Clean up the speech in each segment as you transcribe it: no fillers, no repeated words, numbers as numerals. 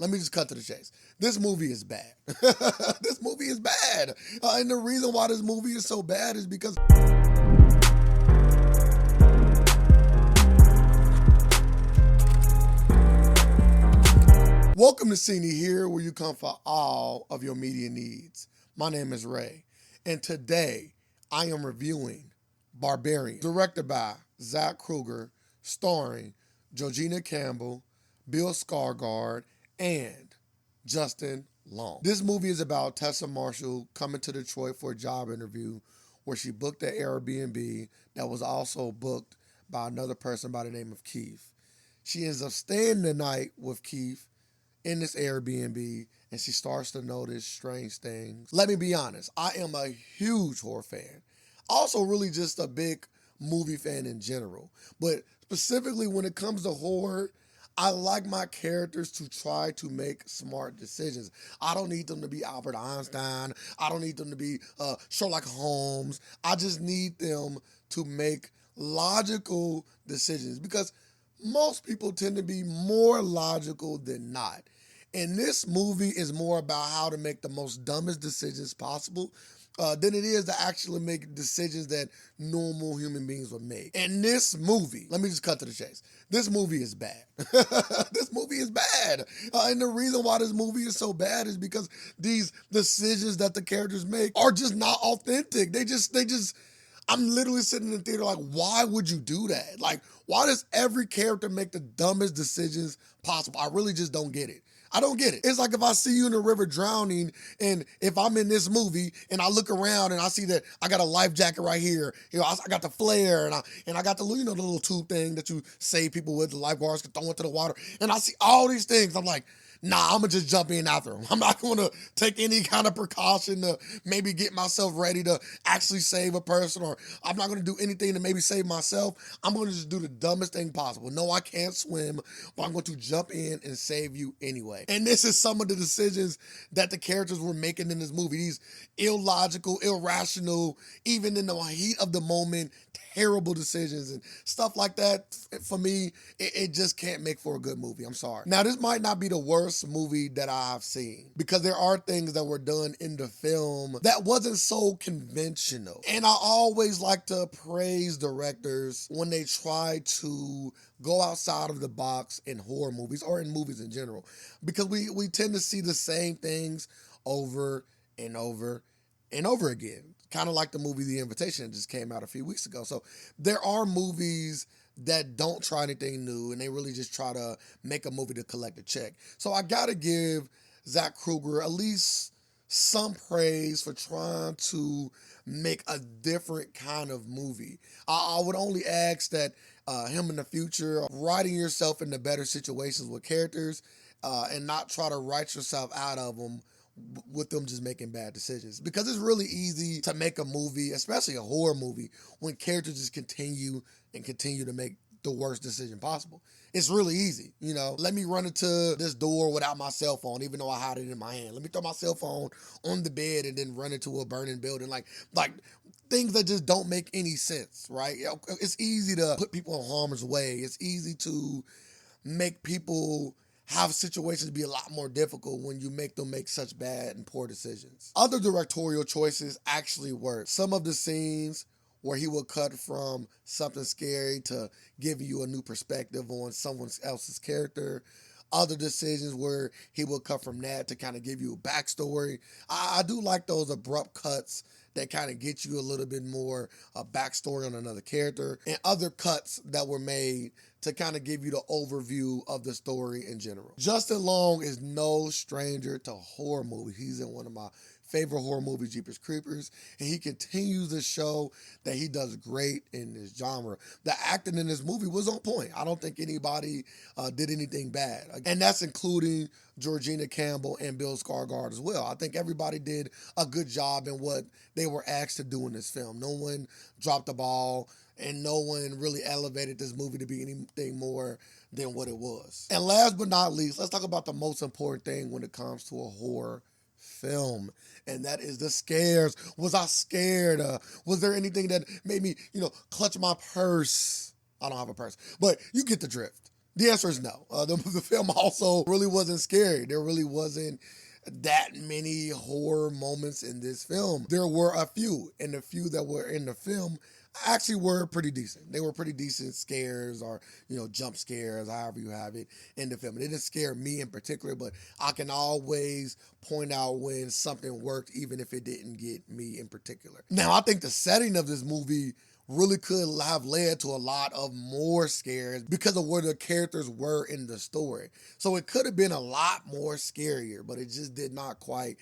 Let me just cut to the chase. This movie is bad. This movie is bad. And the reason why this movie is so bad is because welcome to Cine here, where you come for all of your media needs. My name is Ray, and today I am reviewing Barbarian, directed by Zach Kruger, starring Georgina Campbell, Bill Skarsgård, and Justin Long. This movie is about Tessa Marshall coming to Detroit for a job interview where she booked an Airbnb that was also booked by another person by the name of Keith. She ends up staying the night with Keith in this Airbnb, and she starts to notice strange things. Let me be honest, I am a huge horror fan. Also really just a big movie fan in general. But specifically when it comes to horror, I like my characters to try to make smart decisions. I don't need them to be Albert Einstein. I don't need them to be Sherlock Holmes. I just need them to make logical decisions because most people tend to be more logical than not. And this movie is more about how to make the most dumbest decisions possible than it is to actually make decisions that normal human beings would make. And this movie, let me just cut to the chase. This movie is bad. This movie is bad. And the reason why this movie is so bad is because these decisions that the characters make are just not authentic. I'm literally sitting in the theater like, why would you do that? Like, why does every character make the dumbest decisions possible? I really just don't get it. I don't get it. It's like if I see you in the river drowning, and if I'm in this movie and I look around and I see that I got a life jacket right here, I got the flare and I got the the little tube thing that you save people with, the lifeguards can throw into the water, and I see all these things. I'm like, nah, I'm gonna just jump in after them. I'm not gonna take any kind of precaution to maybe get myself ready to actually save a person, or I'm not gonna do anything to maybe save myself. I'm gonna just do the dumbest thing possible. No, I can't swim, but I'm going to jump in and save you anyway. And this is some of the decisions that the characters were making in this movie. These illogical, irrational, even in the heat of the moment, terrible decisions and stuff like that. For me, it just can't make for a good movie. I'm sorry. Now, this might not be the worst movie that I've seen because there are things that were done in the film that wasn't so conventional. And I always like to praise directors when they try to go outside of the box in horror movies or in movies in general, because we tend to see the same things over and over and over again. Kind of like the movie The Invitation that just came out a few weeks ago. So there are movies that don't try anything new and they really just try to make a movie to collect a check. So I gotta give Zach Kruger at least some praise for trying to make a different kind of movie. I would only ask that him in the future, writing yourself into better situations with characters and not try to write yourself out of them with them just making bad decisions, because it's really easy to make a movie, especially a horror movie, when characters just continue to make the worst decision possible. It's really easy, Let me run into this door without my cell phone, even though I had it in my hand. Let me throw my cell phone on the bed and then run into a burning building. Like things that just don't make any sense, right? It's easy to put people in harm's way. It's easy to make people have situations be a lot more difficult when you make them make such bad and poor decisions. Other directorial choices actually work. Some of the scenes where he will cut from something scary to give you a new perspective on someone else's character. Other decisions where he will cut from that to kind of give you a backstory. I do like those abrupt cuts that kind of get you a little bit more a backstory on another character, and other cuts that were made to kind of give you the overview of the story in general. Justin Long is no stranger to horror movies. He's in one of my favorite horror movies, Jeepers Creepers, and he continues to show that he does great in this genre. The acting in this movie was on point. I don't think anybody did anything bad, and that's including Georgina Campbell and Bill Skarsgård as well. I think everybody did a good job in what they were asked to do in this film. No one dropped the ball, and no one really elevated this movie to be anything more than what it was. And last but not least, let's talk about the most important thing when it comes to a horror film, and that is the scares. Was I scared? Was there anything that made me, clutch my purse? I don't have a purse, but you get the drift. The answer is no. The film also really wasn't scary. There really wasn't that many horror moments in this film. There were a few, and the few that were in the film actually were pretty decent. They were pretty decent scares or, jump scares, however you have it in the film. It didn't scare me in particular, but I can always point out when something worked, even if it didn't get me in particular. Now, I think the setting of this movie really could have led to a lot of more scares because of where the characters were in the story. So it could have been a lot more scarier, but it just did not quite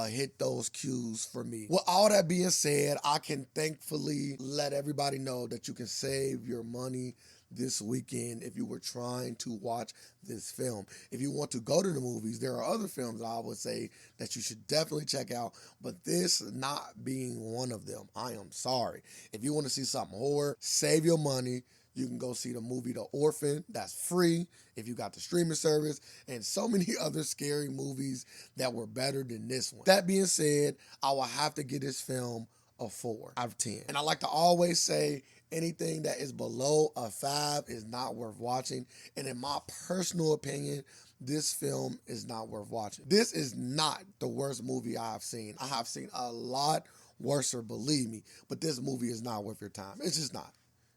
hit those cues for me. With all that being said, I can thankfully let everybody know that you can save your money this weekend if you were trying to watch this film. If you want to go to the movies, there are other films that I would say that you should definitely check out, but this not being one of them. I am sorry. If you want to see something horror, save your money. You can go see the movie The Orphan. That's free if you got the streaming service, and so many other scary movies that were better than this one. That being said, I will have to give this film a 4 out of 10. And I like to always say, anything that is below a 5 is not worth watching. And in my personal opinion, this film is not worth watching. This is not the worst movie I have seen. I have seen a lot worse, believe me, but this movie is not worth your time. It's just not.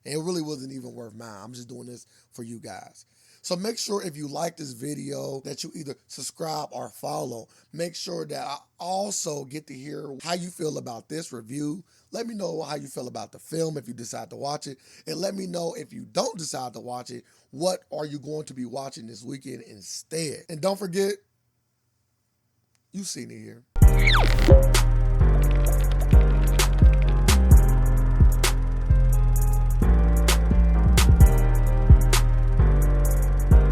And it really wasn't even worth mine. I'm just doing this for you guys. So make sure if you like this video that you either subscribe or follow. Make sure that I also get to hear how you feel about this review. Let me know how you feel about the film if you decide to watch it. And let me know if you don't decide to watch it, what are you going to be watching this weekend instead? And don't forget, you've seen it here.